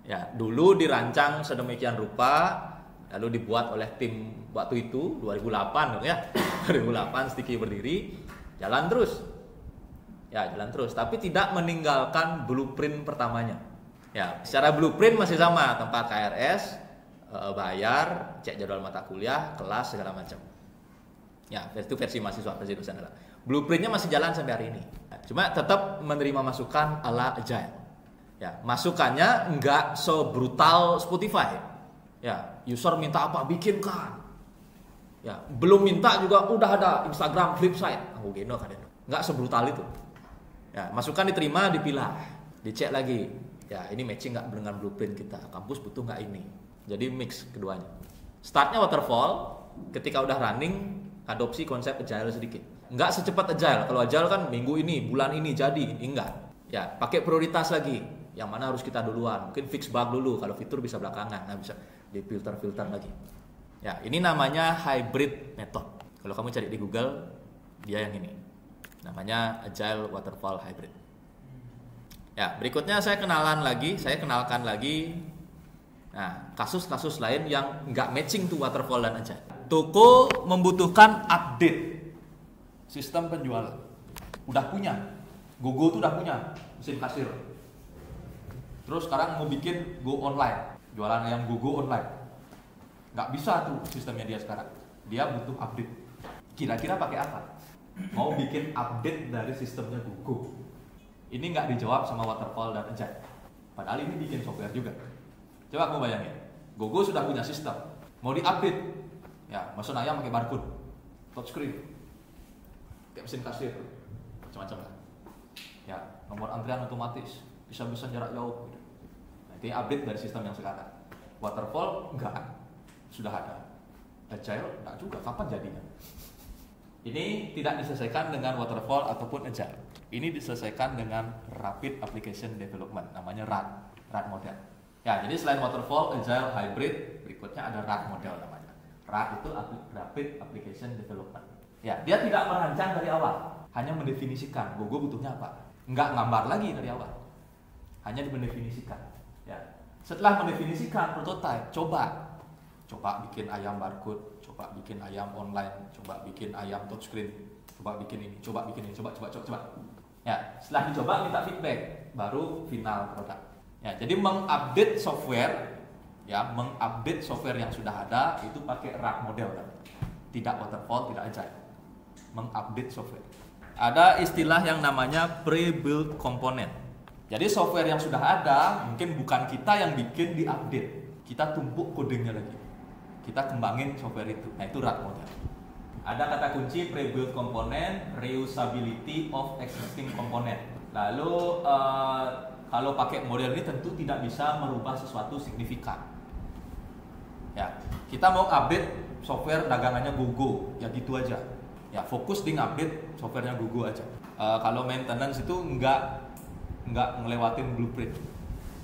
Ya, dulu dirancang sedemikian rupa, lalu dibuat oleh tim waktu itu 2008 dong ya. 2008 Sticky berdiri, jalan terus. Ya, jalan terus, tapi tidak meninggalkan blueprint pertamanya. Ya, secara blueprint masih sama, tempat KRS, bayar, cek jadwal mata kuliah, kelas segala macam. Ya, itu versi mahasiswa, versi dosen adalah. Blueprintnya masih jalan sampai hari ini. Cuma tetap menerima masukan ala agile. Ya, masukannya nggak sebrutal Spotify. Ya, user minta apa bikinkan. Ya, belum minta juga udah ada Instagram Flipside. Oh, geno kan itu. Nggak sebrutal itu. Ya, masukan diterima, dipilah, dicek lagi. Ya, ini matching nggak dengan blueprint kita. Kampus butuh nggak ini. Jadi mix keduanya. Startnya waterfall. Ketika udah running, adopsi konsep agile sedikit. Nggak secepat agile. Kalau agile kan minggu ini, bulan ini jadi. Enggak. Ya, pakai prioritas lagi. Yang mana harus kita duluan. Mungkin fix bug dulu. Kalau fitur bisa belakangan. Nah, bisa difilter-filter lagi. Ya, ini namanya hybrid method. Kalau kamu cari di Google, dia yang ini. Namanya Agile Waterfall Hybrid. Ya, berikutnya saya kenalkan lagi. Nah, kasus-kasus lain yang nggak matching tuh waterfall dan agile. Toko membutuhkan update sistem penjualan. Udah punya, GoGo tuh udah punya mesin kasir. Terus sekarang mau bikin Go online, jualan yang GoGo online. Nggak bisa tuh sistemnya dia sekarang. Dia butuh update. Kira-kira pakai apa? Mau bikin update dari sistemnya GoGo. Ini nggak dijawab sama waterfall dan agile. Padahal ini bikin software juga. Coba kamu bayangin, GoGo sudah punya sistem, mau diupdate. Ya, mesen ayam pakai barcode, touchscreen, kayak mesin kasir, macam-macam lah. Ya, nomor antrian otomatis, bisa jarak jauh. Nah, itu update dari sistem yang sekarang. Waterfall enggak, sudah ada. Agile enggak juga, kapan jadinya? Ini tidak diselesaikan dengan waterfall ataupun agile. Ini diselesaikan dengan rapid application development, namanya RAD model. Ya, jadi selain waterfall, agile, hybrid, berikutnya ada RAD model namanya. RAD itu rapid application development. Ya, dia tidak merancang dari awal, hanya mendefinisikan GoGo butuhnya apa. Enggak ngambar lagi dari awal, hanya mendefinisikan. Ya, setelah mendefinisikan prototype, coba bikin ayam barcode, coba bikin ayam online, coba bikin ayam touchscreen, coba bikin ini, coba. Ya, setelah dicoba minta feedback, baru final produk. Ya, jadi mengupdate software yang sudah ada itu pakai RAD model kan. Tidak waterfall, tidak agile. Mengupdate software. Ada istilah yang namanya pre-built component. Jadi software yang sudah ada mungkin bukan kita yang bikin diupdate. Kita tumpuk kodenya lagi. Kita kembangin software itu. Nah, itu RAD model. Ada kata kunci pre-built component, reusability of existing component. Lalu kalau pakai model ini tentu tidak bisa merubah sesuatu signifikan. Ya, kita mau update software dagangannya GoGo, ya gitu aja. Ya, fokus di update softwarenya GoGo aja. Kalau maintenance itu nggak ngelewatin blueprint.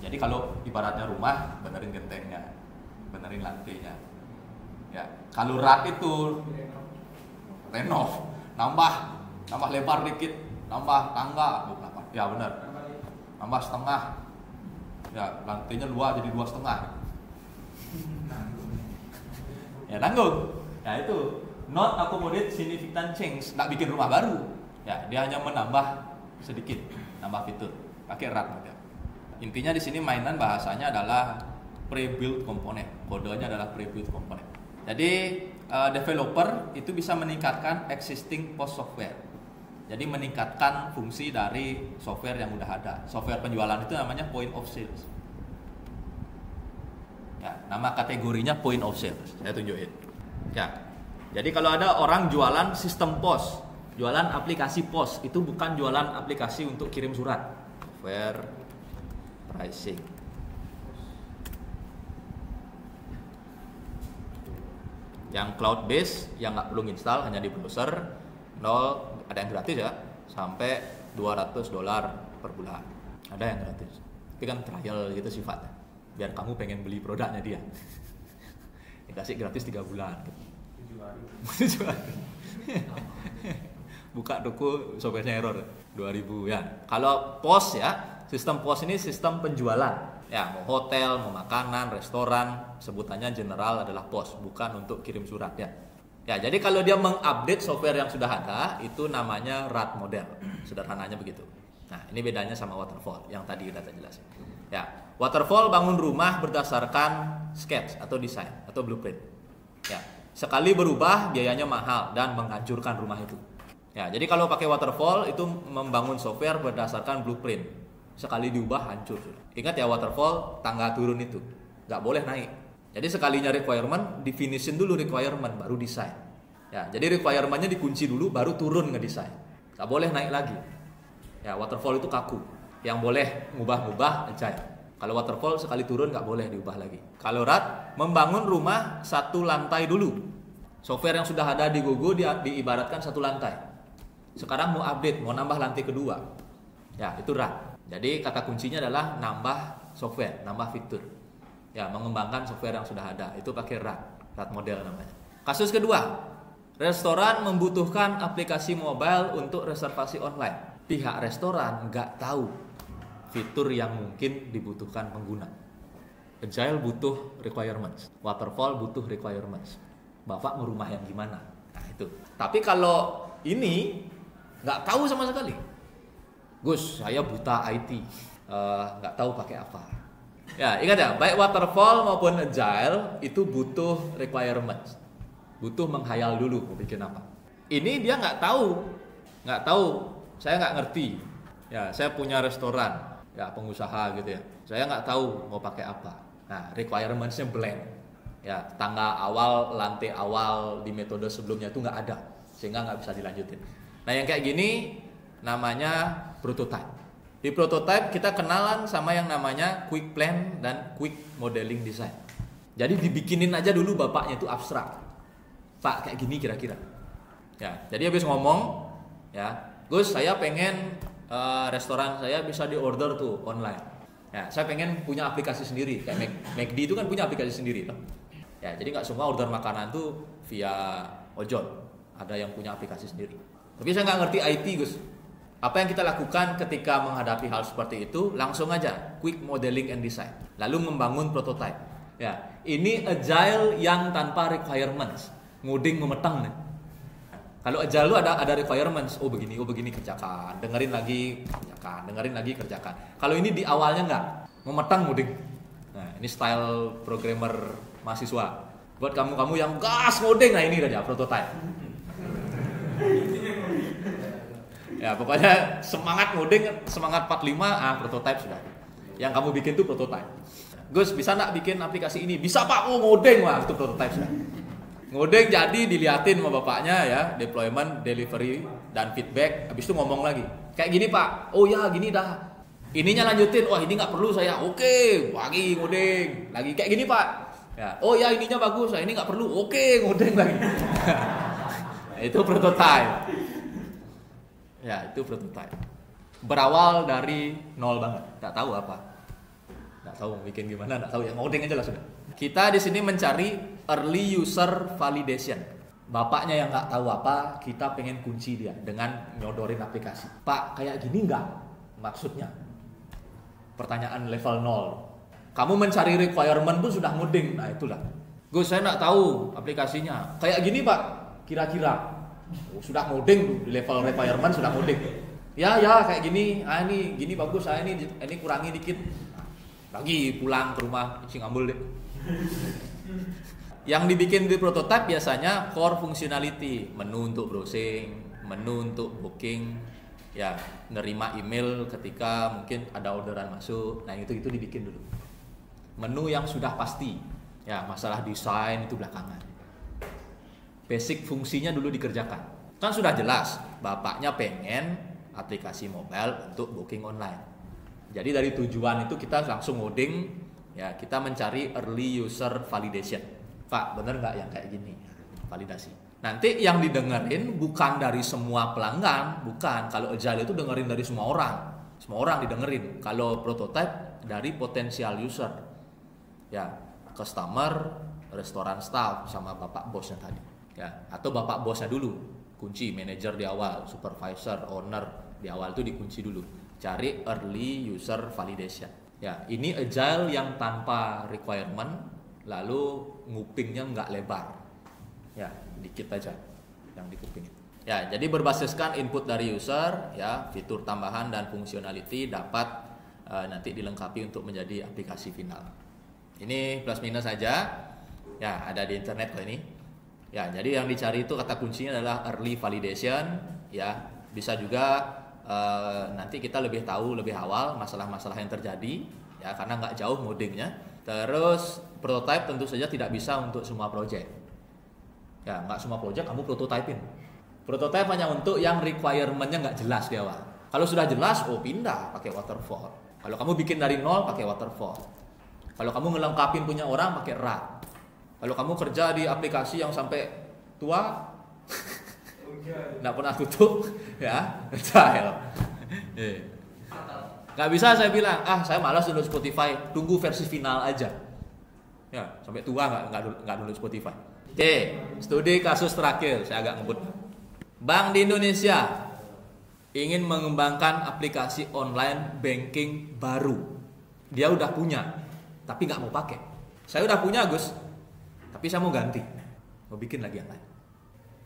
Jadi kalau ibaratnya rumah, benerin gentengnya, benerin lantainya. Ya, kalau RAD itu renov, nambah lebar dikit, nambah tangga, ya benar. Nambah setengah, ya lantainya jadi 2,5. Ya nanggung. Ya itu not accommodate significant change, nggak bikin rumah baru. Ya, dia hanya menambah sedikit, nambah fitur, pakai RAD model. Intinya di sini mainan bahasanya adalah pre-built component, kodenya adalah pre-built component. Jadi developer itu bisa meningkatkan existing post software. Jadi meningkatkan fungsi dari software yang udah ada. Software penjualan itu namanya point of sales. Ya, nama kategorinya point of sales. Saya tunjukin. Ya. Jadi kalau ada orang jualan sistem pos, jualan aplikasi pos, itu bukan jualan aplikasi untuk kirim surat. Software pricing. Yang cloud base, yang nggak perlu install, hanya di browser, 0. Ada yang gratis ya, sampai $200 per bulan. Ada yang gratis. Tapi kan trial gitu sifatnya. Biar kamu pengen beli produknya dia. Dikasih gratis 3 bulan. 7 hari. Buka toko softwarenya error 2000 ya. Kalau POS ya, sistem POS ini sistem penjualan. Ya, mau hotel, mau makanan, restoran, sebutannya general adalah POS, bukan untuk kirim surat ya. Ya, jadi kalau dia mengupdate software yang sudah ada, itu namanya RAD model. Sederhananya begitu. Nah, ini bedanya sama waterfall yang tadi udah saya jelasin. Ya, waterfall bangun rumah berdasarkan sketch atau desain atau blueprint. Ya, sekali berubah biayanya mahal dan menghancurkan rumah itu. Ya, jadi kalau pakai waterfall itu membangun software berdasarkan blueprint. Sekali diubah hancur. Ingat ya, waterfall tangga turun itu nggak boleh naik. Jadi sekalinya requirement, definition dulu requirement, baru desain. Ya, jadi requirementnya dikunci dulu, baru turun ngedesain. Nggak boleh naik lagi. Ya, waterfall itu kaku. Yang boleh ngubah-ngubah agile. Kalau waterfall sekali turun nggak boleh diubah lagi. Kalau RAD, membangun rumah satu lantai dulu. Software yang sudah ada di Gogo diibaratkan satu lantai. Sekarang mau update, mau nambah lantai kedua. Ya, itu RAD. Jadi kata kuncinya adalah nambah software, nambah fitur. Ya, mengembangkan software yang sudah ada. Itu pakai RAD model namanya. Kasus kedua, restoran membutuhkan aplikasi mobile untuk reservasi online. Pihak restoran nggak tahu fitur yang mungkin dibutuhkan pengguna. Agile butuh requirements, waterfall butuh requirements. Bapak mau rumah yang gimana? Nah itu. Tapi kalau ini nggak tahu sama sekali. Gus, saya buta IT, nggak tahu pakai apa. Ya, ingat ya, baik waterfall maupun agile itu butuh requirements, butuh menghayal dulu mau bikin apa. Ini dia nggak tahu, saya nggak ngerti. Ya, saya punya restoran, ya pengusaha gitu ya. Saya nggak tahu mau pakai apa. Nah, requirementsnya blank. Ya, tangga awal, lantai awal di metode sebelumnya itu nggak ada, sehingga nggak bisa dilanjutin. Nah, yang kayak gini namanya prototype. Di prototype kita kenalan sama yang namanya quick plan dan quick modeling design. Jadi dibikinin aja dulu bapaknya itu abstrak. Pak kayak gini kira-kira. Ya, jadi habis ngomong, ya, Gus saya pengen restoran saya bisa diorder tuh online. Ya, saya pengen punya aplikasi sendiri. Kayak McD itu kan punya aplikasi sendiri, toh. Ya, jadi nggak semua order makanan tuh via ojol. Ada yang punya aplikasi sendiri. Tapi saya nggak ngerti IT, Gus. Apa yang kita lakukan ketika menghadapi hal seperti itu? Langsung aja quick modeling and design, lalu membangun prototype. Ya, ini agile yang tanpa requirements, ngoding memetang nih. Kalau agile lu ada requirements, oh begini kerjakan, dengerin lagi kerjakan. Kalau ini di awalnya nggak, memetang ngoding. Nah, ini style programmer mahasiswa. Buat kamu yang gas ngoding, nah ini aja prototype. Ya pokoknya semangat ngoding, semangat 45, prototype sudah. Yang kamu bikin tuh prototype. Gus bisa nggak bikin aplikasi ini? Bisa Pak, ngoding, wah itu prototype sudah. Ngoding jadi diliatin sama bapaknya ya, deployment, delivery, dan feedback. Habis itu ngomong lagi, kayak gini Pak, oh ya gini dah. Ininya lanjutin, wah ini nggak perlu saya, oke, lagi ngoding, lagi kayak gini Pak. Ya, oh ya ininya bagus, ini nggak perlu, oke ngoding lagi. Itu prototype. Ya itu prototype. Berawal dari nol banget, nggak tahu apa, nggak tahu mau bikin gimana, nggak tahu ya ngoding aja lah sudah. Kita di sini mencari early user validation. Bapaknya yang nggak tahu apa, kita pengen kunci dia dengan nyodorin aplikasi. Pak kayak gini nggak? Maksudnya pertanyaan level 0. Kamu mencari requirement pun sudah ngoding, nah itulah. Gus saya nggak tahu aplikasinya. Kayak gini Pak, kira-kira. Sudah ngoding di level requirement sudah ngoding. Ya kayak gini. Ini gini bagus. Ini kurangi dikit. Lagi pulang ke rumah isi ngambul deh. Yang dibikin di prototype biasanya core functionality, menu untuk browsing, menu untuk booking, ya nerima email ketika mungkin ada orderan masuk. Nah itu dibikin dulu. Menu yang sudah pasti. Ya masalah desain itu belakangan. Basic fungsinya dulu dikerjakan. Kan sudah jelas, bapaknya pengen aplikasi mobile untuk booking online. Jadi dari tujuan itu kita langsung ngoding, ya kita mencari early user validation. Pak, bener nggak yang kayak gini? Validasi. Nanti yang didengerin bukan dari semua pelanggan, bukan. Kalau agile itu dengerin dari semua orang didengerin. Kalau prototype dari potensial user, ya customer, restoran staff, sama bapak bosnya tadi. Ya, atau bapak bosnya dulu, kunci manajer di awal, supervisor, owner di awal itu dikunci dulu. Cari early user validation. Ya, ini agile yang tanpa requirement, lalu ngupingnya nggak lebar. Ya, dikit aja yang dikuping. Ya, jadi berbasiskan input dari user, ya, fitur tambahan dan fungsionality dapat nanti dilengkapi untuk menjadi aplikasi final. Ini plus minus saja. Ya, ada di internet kok ini. Ya, jadi yang dicari itu kata kuncinya adalah early validation. Ya, bisa juga nanti kita lebih tahu lebih awal masalah-masalah yang terjadi, ya, karena nggak jauh moddingnya. Terus prototype tentu saja tidak bisa untuk semua project. Ya, nggak semua project kamu prototypein. Prototype hanya untuk yang requirement-nya nggak jelas di awal. Kalau sudah jelas, pindah pakai waterfall. Kalau kamu bikin dari nol, pakai waterfall. Kalau kamu ngelengkapin punya orang, pakai RAD. Kalau kamu kerja di aplikasi yang sampai tua, nggak pernah tutup, ya, agile. Nggak bisa saya bilang, saya malas download Spotify, tunggu versi final aja. Ya, sampai tua nggak download Spotify. Oke, studi kasus terakhir, saya agak ngebut. Bank di Indonesia ingin mengembangkan aplikasi online banking baru. Dia udah punya, tapi nggak mau pakai. Saya udah punya, Gus, tapi saya mau ganti, mau bikin lagi yang lain.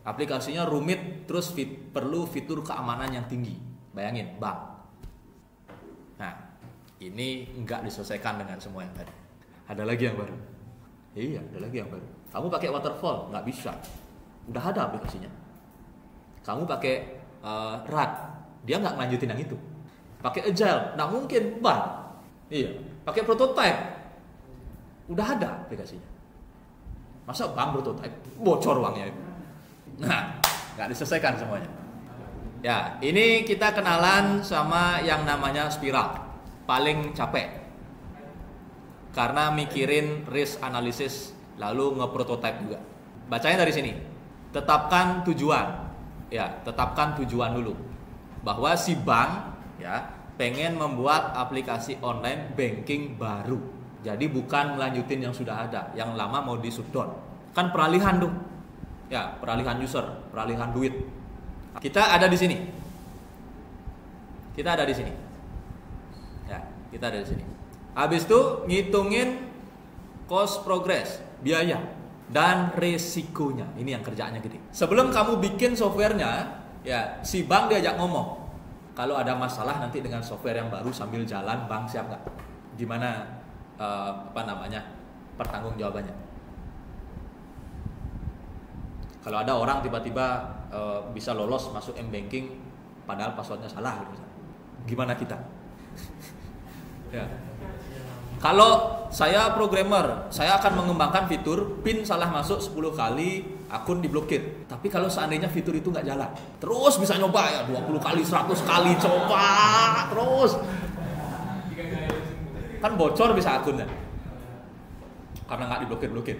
Aplikasinya rumit, terus perlu fitur keamanan yang tinggi. Bayangin, bank. Nah, ini nggak diselesaikan dengan semua yang tadi. Ada lagi yang baru. Iya, ada lagi yang baru. Kamu pakai waterfall, nggak bisa. Udah ada aplikasinya. Kamu pakai RAD, dia nggak ngelanjutin yang itu. Pakai agile, nggak mungkin, bank. Iya, pakai prototype, udah ada aplikasinya. Masa bank prototype, bocor uangnya itu. Nah, nggak diselesaikan semuanya. Ya, ini kita kenalan sama yang namanya spiral. Paling capek. Karena mikirin risk analysis, lalu nge-prototype juga. Bacanya dari sini. Tetapkan tujuan. Ya, tetapkan tujuan dulu. Bahwa si bank, ya, pengen membuat aplikasi online banking baru. Jadi bukan melanjutin yang sudah ada, yang lama mau di-shutdown. Kan peralihan dong. Ya, peralihan user, peralihan duit. Kita ada di sini. Kita ada di sini. Ya, kita ada di sini. Habis itu ngitungin cost progress, biaya dan resikonya. Ini yang kerjaannya gede. Sebelum kamu bikin softwarenya, ya, si bank diajak ngomong. Kalau ada masalah nanti dengan software yang baru sambil jalan, bank siap nggak? Gimana pertanggungjawabannya? Kalau ada orang tiba-tiba bisa lolos masuk M-banking padahal passwordnya salah, gimana kita? Ya. Kalau saya programmer, saya akan mengembangkan fitur PIN salah masuk 10 kali akun diblokir. Tapi kalau seandainya fitur itu nggak jalan, terus bisa nyoba ya 20 kali, 100 kali coba terus. Kan bocor bisa akunnya. Karena nggak diblokir-blokir.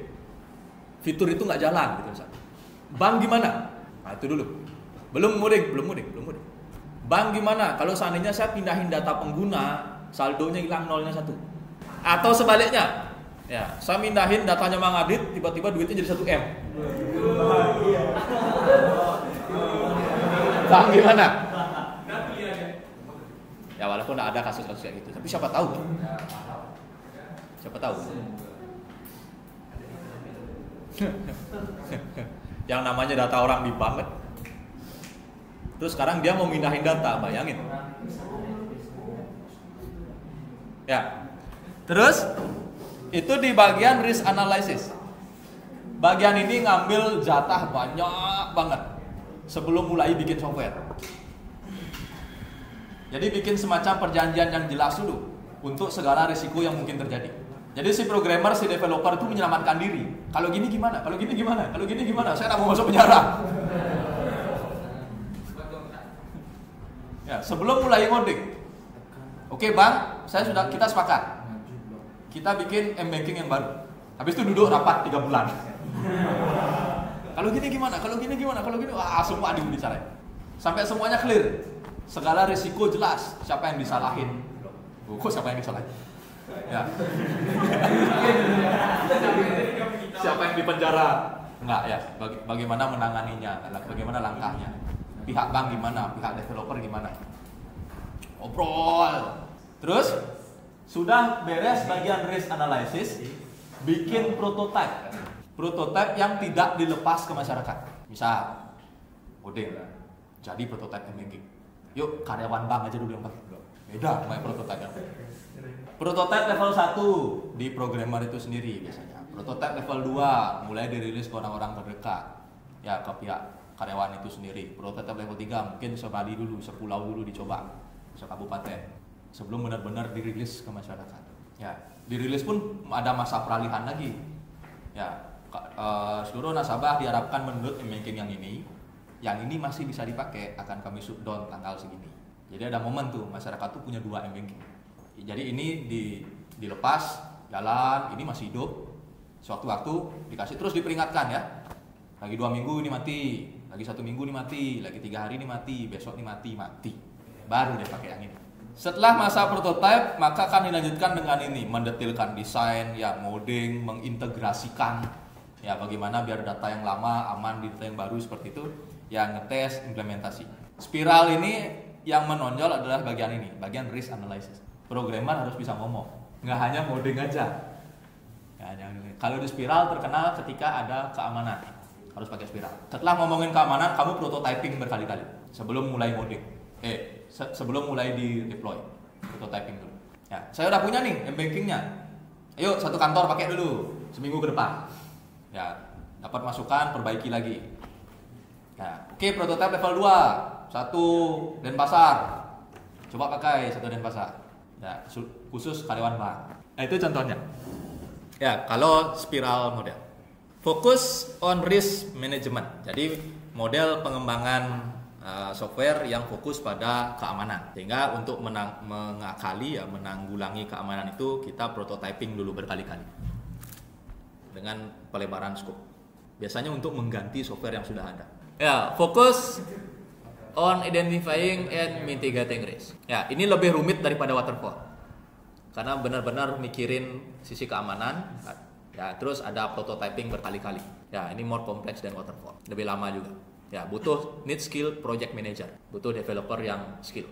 Fitur itu nggak jalan gitu misalnya. Bank gimana? Nah, itu dulu. Belum mudik. Bank gimana? Kalau seandainya saya pindahin data pengguna, saldonya hilang nolnya 1. Atau sebaliknya, ya, saya pindahin datanya Mang Adit, tiba-tiba duitnya jadi 1 M. Bank gimana? Ya, walaupun ada kasus-kasus kayak gitu, tapi siapa tahu? Siapa tahu? Yang namanya data orang di bank kan? Terus sekarang dia mau mindahin data, bayangin. Ya. Terus itu di bagian risk analysis. Bagian ini ngambil jatah banyak banget sebelum mulai bikin software. Jadi bikin semacam perjanjian yang jelas dulu untuk segala risiko yang mungkin terjadi. Jadi si programmer, si developer itu menyelamatkan diri. Kalau gini gimana? Kalau gini gimana? Kalau gini gimana? Saya tak mau masuk penjara. Ya, sebelum mulai ngoding. Oke, Bang, kita sepakat. Kita bikin M-banking yang baru. Habis itu duduk rapat 3 bulan. Kalau gini gimana? Kalau gini gimana? Kalau gini, semua dibicarain. Sampai semuanya clear. Segala risiko jelas. Siapa yang disalahin? Kok siapa yang disalahin? Ya. Siapa yang dipenjara? Enggak ya. Bagaimana menanganinya? Bagaimana langkahnya? Pihak bank gimana? Pihak developer gimana? Obrol. Terus Sudah beres bagian risk analysis, bikin prototype. Prototype yang tidak dilepas ke masyarakat. Misal, model jadi prototype banking. Yuk, karyawan bank aja dulu yang Bang. Beda sama prototype. Prototype level 1 di programmer itu sendiri biasanya. Prototype level 2 mulai dirilis ke orang-orang terdekat. Ya, ke pihak karyawan itu sendiri. Prototype level 3 mungkin sebali dulu, sepulau dulu dicoba, sekabupaten. Sebelum benar-benar dirilis ke masyarakat. Ya, dirilis pun ada masa peralihan lagi. Ya, seluruh nasabah diharapkan mendownload banking yang ini. Yang ini masih bisa dipakai, akan kami shutdown tanggal segini. Jadi ada momen tuh masyarakat tuh punya 2 banking. Jadi ini dilepas jalan, ini masih hidup. Sewaktu-waktu dikasih terus diperingatkan ya. Lagi 2 minggu ini mati, lagi 1 minggu ini mati, lagi 3 hari ini mati, besok ini mati. Baru dia pakai yang ini. Setelah masa prototype, maka akan dilanjutkan dengan ini, mendetilkan desain, ya modding, mengintegrasikan, ya bagaimana biar data yang lama aman di data yang baru seperti itu, ya ngetes, implementasi. Spiral ini yang menonjol adalah bagian ini, bagian risk analysis. Programmer harus bisa ngomong, nggak hanya modding aja. Ya, kalau di spiral terkenal ketika ada keamanan, harus pakai spiral. Setelah ngomongin keamanan, kamu prototyping berkali-kali sebelum mulai modding. Sebelum mulai di deploy, prototyping dulu. Ya, saya udah punya nih m-bankingnya. Ayo satu kantor pakai dulu seminggu ke depan. Ya, dapat masukan, perbaiki lagi. Ya, oke, prototype level 2, 1 Denpasar. Coba pakai 1 Denpasar. Ya, khusus karyawan bank. Nah, itu contohnya. Ya, kalau spiral model. Fokus on risk management. Jadi model pengembangan software yang fokus pada keamanan, sehingga untuk menanggulangi keamanan itu kita prototyping dulu berkali-kali dengan pelebaran scope, biasanya untuk mengganti software yang sudah ada. Ya, fokus on identifying and mitigating risk. Ya, ini lebih rumit daripada waterfall karena benar-benar mikirin sisi keamanan. Ya, terus ada prototyping berkali-kali. Ya, ini more complex dan waterfall, lebih lama juga. Ya, butuh need skill project manager, butuh developer yang skill.